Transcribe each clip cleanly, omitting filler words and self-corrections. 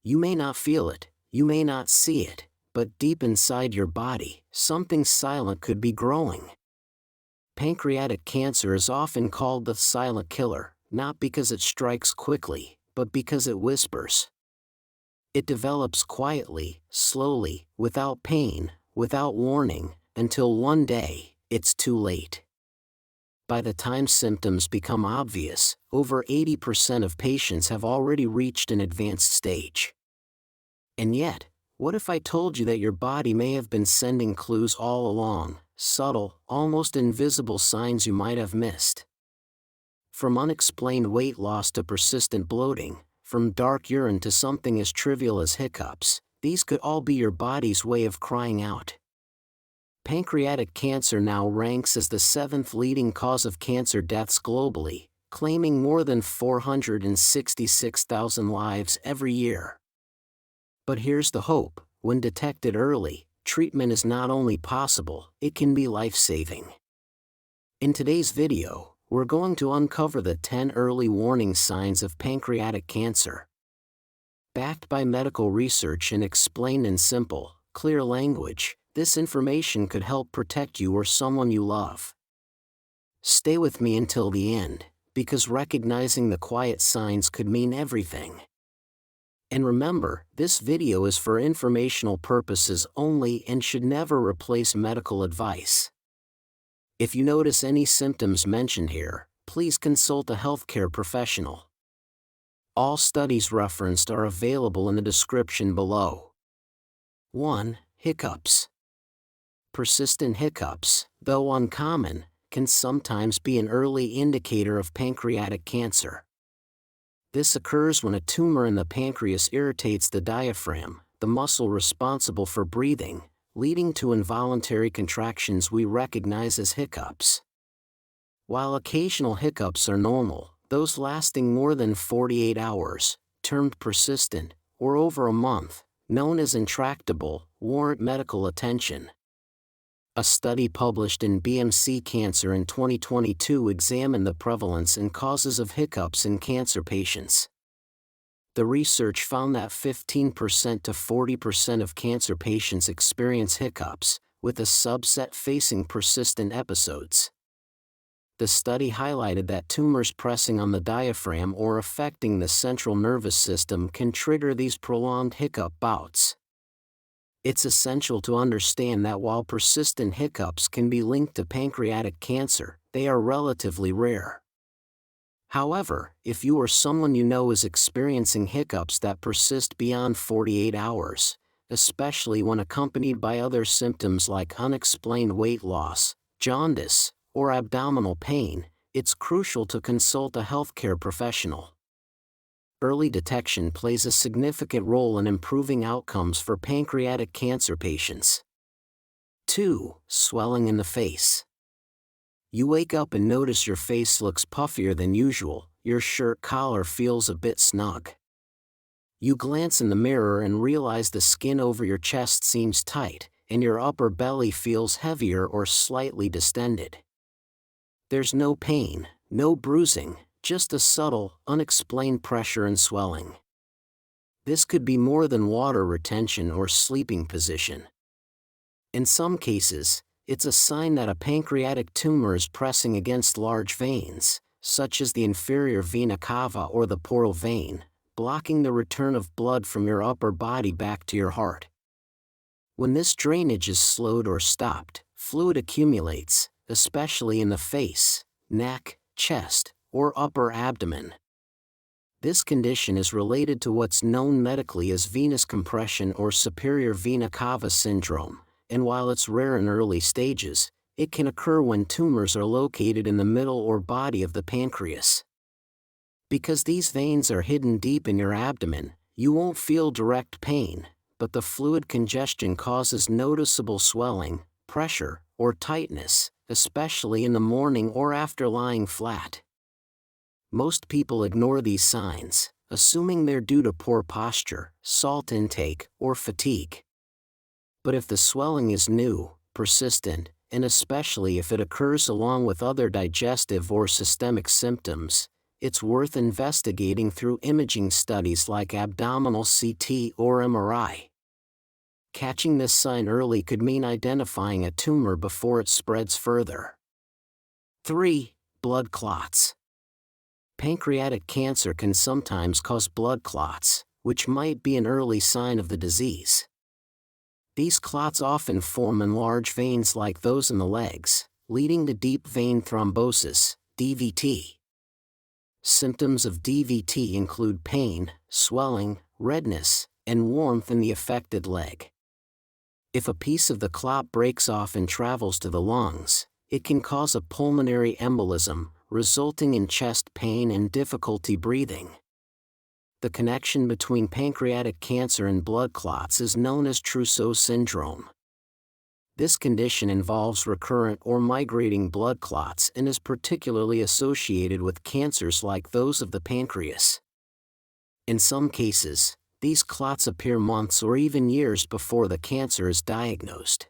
You may not feel it, you may not see it, but deep inside your body, something silent could be growing. Pancreatic cancer is often called the silent killer, not because it strikes quickly, but because it whispers. It develops quietly, slowly, without pain, without warning, until one day, it's too late. By the time symptoms become obvious, over 80% of patients have already reached an advanced stage. And yet, what if I told you that your body may have been sending clues all along, subtle, almost invisible signs you might have missed? From unexplained weight loss to persistent bloating, from dark urine to something as trivial as hiccups, these could all be your body's way of crying out. Pancreatic cancer now ranks as the 7th leading cause of cancer deaths globally, claiming more than 466,000 lives every year. But here's the hope: when detected early, treatment is not only possible, it can be life-saving. In today's video, we're going to uncover the 10 early warning signs of pancreatic cancer. Backed by medical research and explained in simple, clear language, this information could help protect you or someone you love. Stay with me until the end, because recognizing the quiet signs could mean everything. And remember, this video is for informational purposes only and should never replace medical advice. If you notice any symptoms mentioned here, please consult a healthcare professional. All studies referenced are available in the description below. 1. Hiccups. Persistent hiccups, though uncommon, can sometimes be an early indicator of pancreatic cancer. This occurs when a tumor in the pancreas irritates the diaphragm, the muscle responsible for breathing, leading to involuntary contractions we recognize as hiccups. While occasional hiccups are normal, those lasting more than 48 hours, termed persistent, or over a month, known as intractable, warrant medical attention. A study published in BMC Cancer in 2022 examined the prevalence and causes of hiccups in cancer patients. The research found that 15% to 40% of cancer patients experience hiccups, with a subset facing persistent episodes. The study highlighted that tumors pressing on the diaphragm or affecting the central nervous system can trigger these prolonged hiccup bouts. It's essential to understand that while persistent hiccups can be linked to pancreatic cancer, they are relatively rare. However, if you or someone you know is experiencing hiccups that persist beyond 48 hours, especially when accompanied by other symptoms like unexplained weight loss, jaundice, or abdominal pain, it's crucial to consult a healthcare professional. Early detection plays a significant role in improving outcomes for pancreatic cancer patients. 2. Swelling in the face. You wake up and notice your face looks puffier than usual, your shirt collar feels a bit snug. You glance in the mirror and realize the skin over your chest seems tight, and your upper belly feels heavier or slightly distended. There's no pain, no bruising, just a subtle, unexplained pressure and swelling. This could be more than water retention or sleeping position. In some cases, it's a sign that a pancreatic tumor is pressing against large veins, such as the inferior vena cava or the portal vein, blocking the return of blood from your upper body back to your heart. When this drainage is slowed or stopped, fluid accumulates, especially in the face, neck, chest, or upper abdomen. This condition is related to what's known medically as venous compression or superior vena cava syndrome, and while it's rare in early stages, it can occur when tumors are located in the middle or body of the pancreas. Because these veins are hidden deep in your abdomen, you won't feel direct pain, but the fluid congestion causes noticeable swelling, pressure, or tightness, especially in the morning or after lying flat. Most people ignore these signs, assuming they're due to poor posture, salt intake, or fatigue. But if the swelling is new, persistent, and especially if it occurs along with other digestive or systemic symptoms, it's worth investigating through imaging studies like abdominal CT or MRI. Catching this sign early could mean identifying a tumor before it spreads further. 3. Blood clots. Pancreatic cancer can sometimes cause blood clots, which might be an early sign of the disease. These clots often form in large veins like those in the legs, leading to deep vein thrombosis, DVT. Symptoms of DVT include pain, swelling, redness, and warmth in the affected leg. If a piece of the clot breaks off and travels to the lungs, it can cause a pulmonary embolism, resulting in chest pain and difficulty breathing. The connection between pancreatic cancer and blood clots is known as Trousseau syndrome. This condition involves recurrent or migrating blood clots and is particularly associated with cancers like those of the pancreas. In some cases, these clots appear months or even years before the cancer is diagnosed.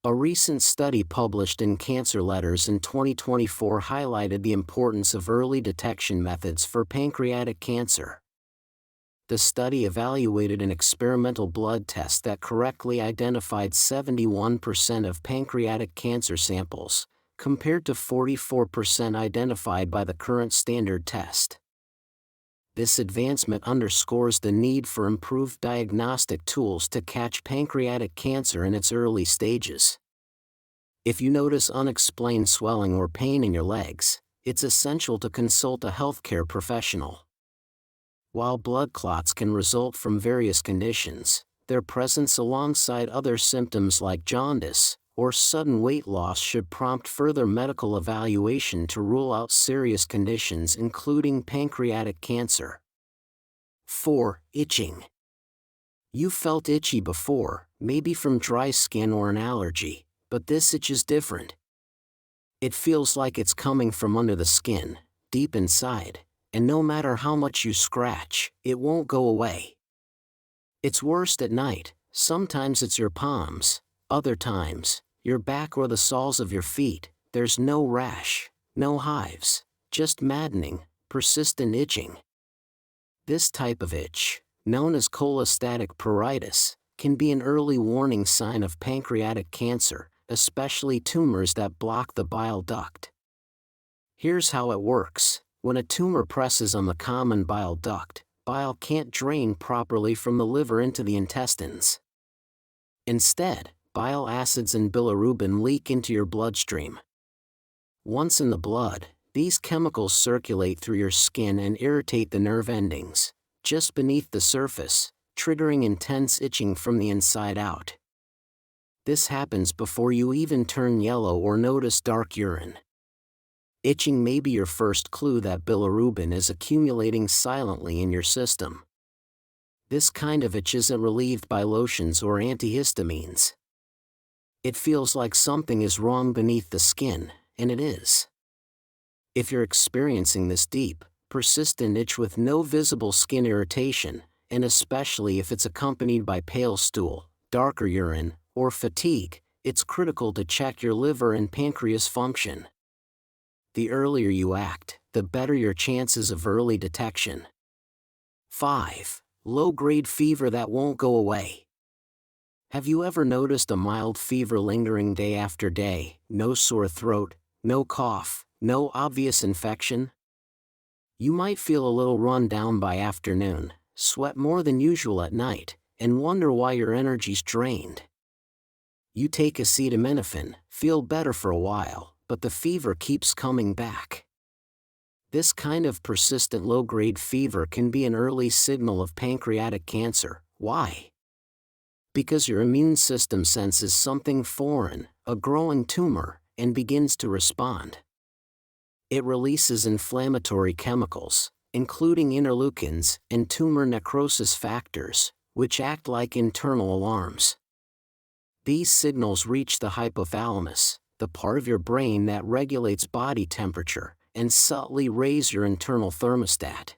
A recent study published in Cancer Letters in 2024 highlighted the importance of early detection methods for pancreatic cancer. The study evaluated an experimental blood test that correctly identified 71% of pancreatic cancer samples, compared to 44% identified by the current standard test. This advancement underscores the need for improved diagnostic tools to catch pancreatic cancer in its early stages. If you notice unexplained swelling or pain in your legs, it's essential to consult a healthcare professional. While blood clots can result from various conditions, their presence alongside other symptoms like jaundice or sudden weight loss should prompt further medical evaluation to rule out serious conditions including pancreatic cancer. 4. Itching. You felt itchy before, maybe from dry skin or an allergy, but this itch is different. It feels like it's coming from under the skin, deep inside, and no matter how much you scratch, it won't go away. It's worst at night. Sometimes it's your palms, other times, your back or the soles of your feet. There's no rash, no hives, just maddening, persistent itching. This type of itch, known as cholestatic pruritus, can be an early warning sign of pancreatic cancer, especially tumors that block the bile duct. Here's how it works. When a tumor presses on the common bile duct, bile can't drain properly from the liver into the intestines. Instead, bile acids and bilirubin leak into your bloodstream. Once in the blood, these chemicals circulate through your skin and irritate the nerve endings, just beneath the surface, triggering intense itching from the inside out. This happens before you even turn yellow or notice dark urine. Itching may be your first clue that bilirubin is accumulating silently in your system. This kind of itch isn't relieved by lotions or antihistamines. It feels like something is wrong beneath the skin, and it is. If you're experiencing this deep, persistent itch with no visible skin irritation, and especially if it's accompanied by pale stool, darker urine, or fatigue, it's critical to check your liver and pancreas function. The earlier you act, the better your chances of early detection. 5. Low-grade fever that won't go away. Have you ever noticed a mild fever lingering day after day, no sore throat, no cough, no obvious infection? You might feel a little run down by afternoon, sweat more than usual at night, and wonder why your energy's drained. You take acetaminophen, feel better for a while, but the fever keeps coming back. This kind of persistent low-grade fever can be an early signal of pancreatic cancer. Why? Because your immune system senses something foreign, a growing tumor, and begins to respond. It releases inflammatory chemicals, including interleukins and tumor necrosis factors, which act like internal alarms. These signals reach the hypothalamus, the part of your brain that regulates body temperature, and subtly raise your internal thermostat.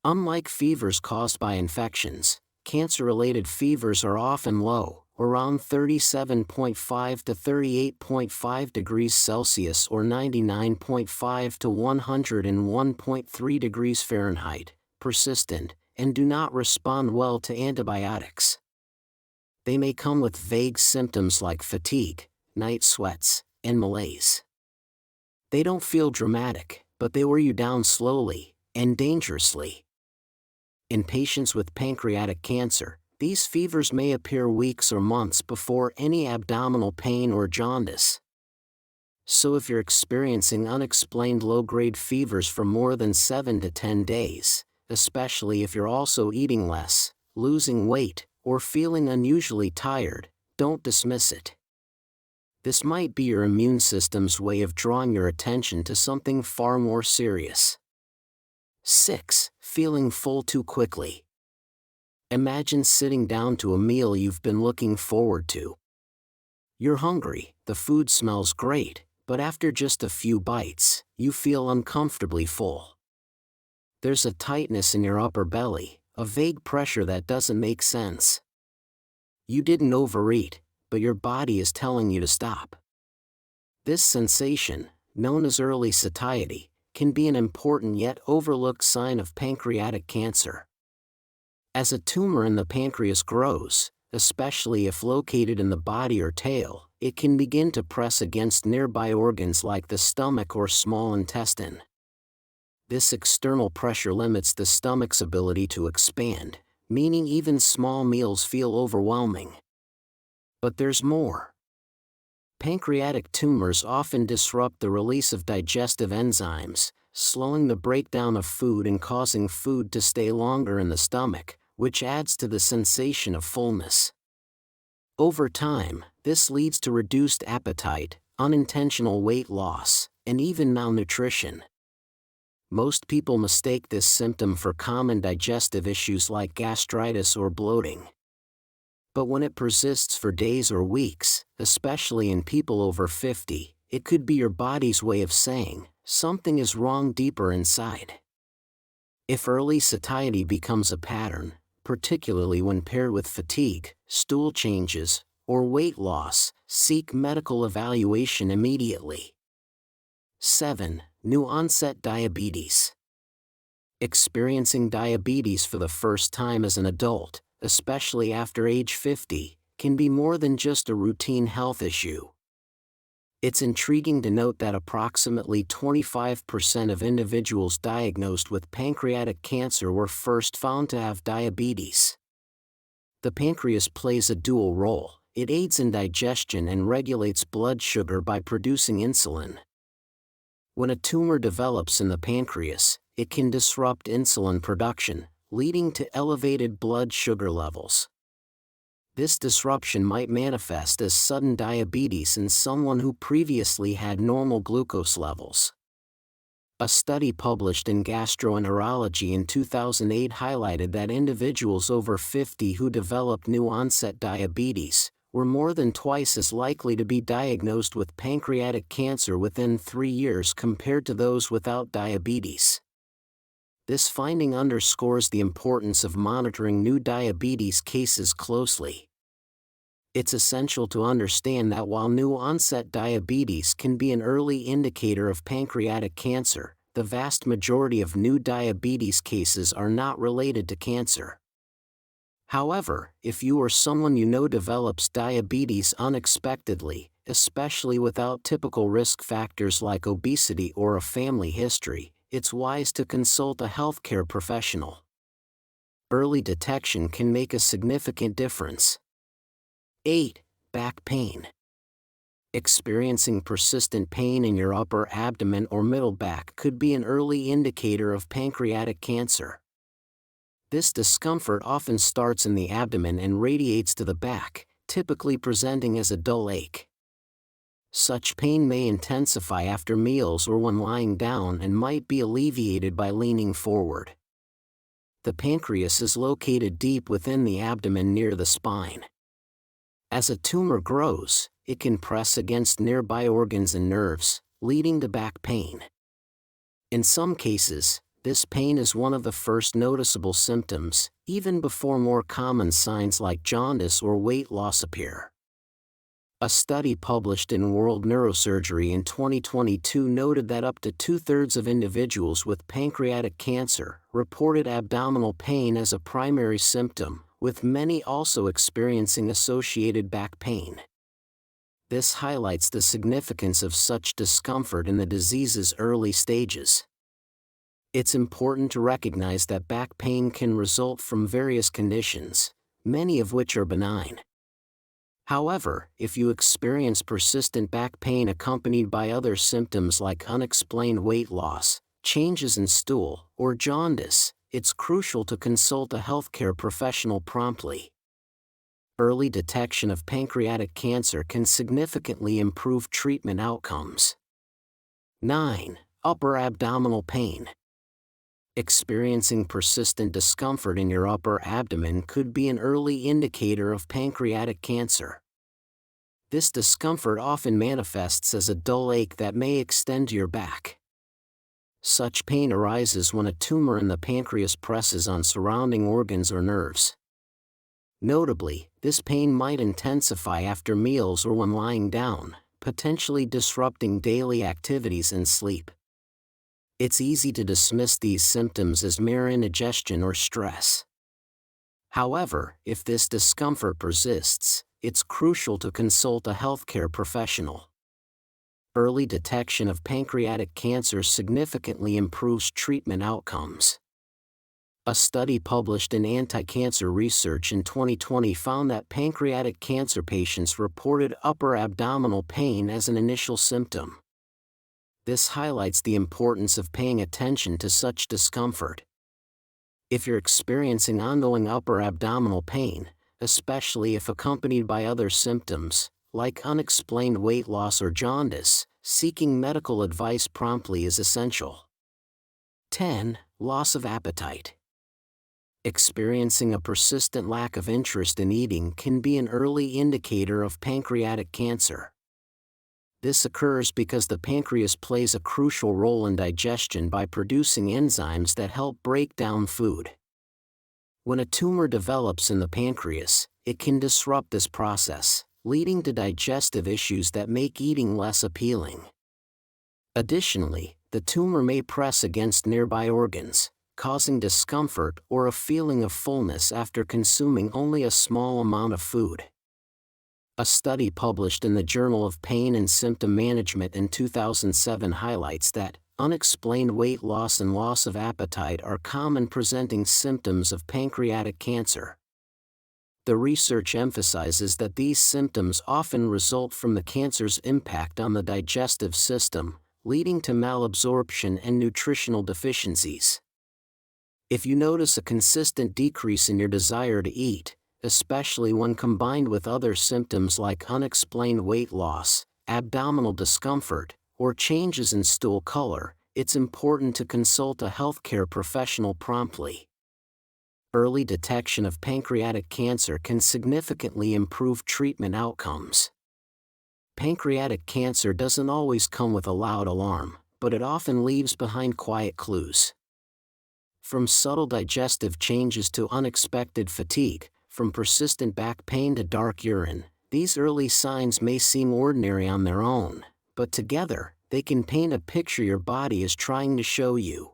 Unlike fevers caused by infections, cancer-related fevers are often low, around 37.5 to 38.5 degrees Celsius or 99.5 to 101.3 degrees Fahrenheit, persistent, and do not respond well to antibiotics. They may come with vague symptoms like fatigue, night sweats, and malaise. They don't feel dramatic, but they wear you down slowly, and dangerously. In patients with pancreatic cancer, these fevers may appear weeks or months before any abdominal pain or jaundice. So if you're experiencing unexplained low-grade fevers for more than 7 to 10 days, especially if you're also eating less, losing weight, or feeling unusually tired, don't dismiss it. This might be your immune system's way of drawing your attention to something far more serious. 6. Feeling full too quickly. Imagine sitting down to a meal you've been looking forward to. You're hungry, the food smells great, but after just a few bites, you feel uncomfortably full. There's a tightness in your upper belly, a vague pressure that doesn't make sense. You didn't overeat, but your body is telling you to stop. This sensation, known as early satiety, can be an important yet overlooked sign of pancreatic cancer. As a tumor in the pancreas grows, especially if located in the body or tail, it can begin to press against nearby organs like the stomach or small intestine. This external pressure limits the stomach's ability to expand, meaning even small meals feel overwhelming. But there's more. Pancreatic tumors often disrupt the release of digestive enzymes, slowing the breakdown of food and causing food to stay longer in the stomach, which adds to the sensation of fullness. Over time, this leads to reduced appetite, unintentional weight loss, and even malnutrition. Most people mistake this symptom for common digestive issues like gastritis or bloating. But when it persists for days or weeks, especially in people over 50, it could be your body's way of saying, something is wrong deeper inside. If early satiety becomes a pattern, particularly when paired with fatigue, stool changes, or weight loss, seek medical evaluation immediately. 7. New onset diabetes. Experiencing diabetes for the first time as an adult, especially after age 50, can be more than just a routine health issue. It's intriguing to note that approximately 25% of individuals diagnosed with pancreatic cancer were first found to have diabetes. The pancreas plays a dual role. It aids in digestion and regulates blood sugar by producing insulin. When a tumor develops in the pancreas, it can disrupt insulin production, leading to elevated blood sugar levels. This disruption might manifest as sudden diabetes in someone who previously had normal glucose levels. A study published in Gastroenterology in 2008 highlighted that individuals over 50 who developed new onset diabetes were more than twice as likely to be diagnosed with pancreatic cancer within 3 years compared to those without diabetes. This finding underscores the importance of monitoring new diabetes cases closely. It's essential to understand that while new onset diabetes can be an early indicator of pancreatic cancer, the vast majority of new diabetes cases are not related to cancer. However, if you or someone you know develops diabetes unexpectedly, especially without typical risk factors like obesity or a family history, it's wise to consult a healthcare professional. Early detection can make a significant difference. 8. Back pain. Experiencing persistent pain in your upper abdomen or middle back could be an early indicator of pancreatic cancer. This discomfort often starts in the abdomen and radiates to the back, typically presenting as a dull ache. Such pain may intensify after meals or when lying down and might be alleviated by leaning forward. The pancreas is located deep within the abdomen near the spine. As a tumor grows, it can press against nearby organs and nerves, leading to back pain. In some cases, This pain is one of the first noticeable symptoms, even before more common signs like jaundice or weight loss appear. A study published in World Neurosurgery in 2022 noted that up to 2/3 of individuals with pancreatic cancer reported abdominal pain as a primary symptom, with many also experiencing associated back pain. This highlights the significance of such discomfort in the disease's early stages. It's important to recognize that back pain can result from various conditions, many of which are benign. However, if you experience persistent back pain accompanied by other symptoms like unexplained weight loss, changes in stool, or jaundice, it's crucial to consult a healthcare professional promptly. Early detection of pancreatic cancer can significantly improve treatment outcomes. 9. Upper abdominal pain. Experiencing persistent discomfort in your upper abdomen could be an early indicator of pancreatic cancer. This discomfort often manifests as a dull ache that may extend to your back. Such pain arises when a tumor in the pancreas presses on surrounding organs or nerves. Notably, this pain might intensify after meals or when lying down, potentially disrupting daily activities and sleep. It's easy to dismiss these symptoms as mere indigestion or stress. However, if this discomfort persists, it's crucial to consult a healthcare professional. Early detection of pancreatic cancer significantly improves treatment outcomes. A study published in Anti-Cancer Research in 2020 found that pancreatic cancer patients reported upper abdominal pain as an initial symptom. This highlights the importance of paying attention to such discomfort. If you're experiencing ongoing upper abdominal pain, especially if accompanied by other symptoms, like unexplained weight loss or jaundice, seeking medical advice promptly is essential. 10. Loss of appetite. Experiencing a persistent lack of interest in eating can be an early indicator of pancreatic cancer. This occurs because the pancreas plays a crucial role in digestion by producing enzymes that help break down food. When a tumor develops in the pancreas, it can disrupt this process, leading to digestive issues that make eating less appealing. Additionally, the tumor may press against nearby organs, causing discomfort or a feeling of fullness after consuming only a small amount of food. A study published in the Journal of Pain and Symptom Management in 2007 highlights that unexplained weight loss and loss of appetite are common presenting symptoms of pancreatic cancer. The research emphasizes that these symptoms often result from the cancer's impact on the digestive system, leading to malabsorption and nutritional deficiencies. If you notice a consistent decrease in your desire to eat, especially when combined with other symptoms like unexplained weight loss, abdominal discomfort, or changes in stool color, it's important to consult a healthcare professional promptly. Early detection of pancreatic cancer can significantly improve treatment outcomes. Pancreatic cancer doesn't always come with a loud alarm, but it often leaves behind quiet clues. From subtle digestive changes to unexpected fatigue, from persistent back pain to dark urine, these early signs may seem ordinary on their own, but together, they can paint a picture your body is trying to show you.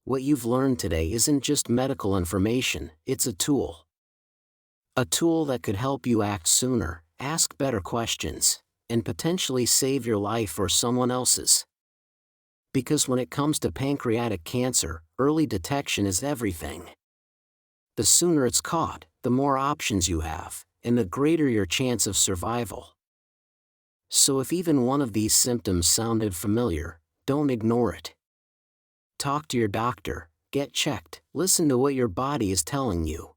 What you've learned today isn't just medical information, it's a tool. A tool that could help you act sooner, ask better questions, and potentially save your life or someone else's. Because when it comes to pancreatic cancer, early detection is everything. The sooner it's caught, the more options you have, and the greater your chance of survival. So if even one of these symptoms sounded familiar, don't ignore it. Talk to your doctor, get checked, listen to what your body is telling you.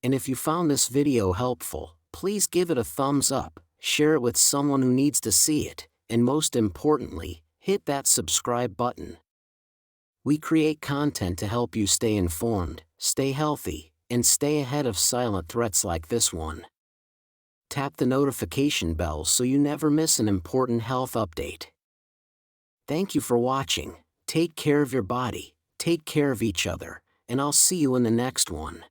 And if you found this video helpful, please give it a thumbs up, share it with someone who needs to see it, and most importantly, hit that subscribe button. We create content to help you stay informed, stay healthy, and stay ahead of silent threats like this one. Tap the notification bell so you never miss an important health update. Thank you for watching. Take care of your body, take care of each other, and I'll see you in the next one.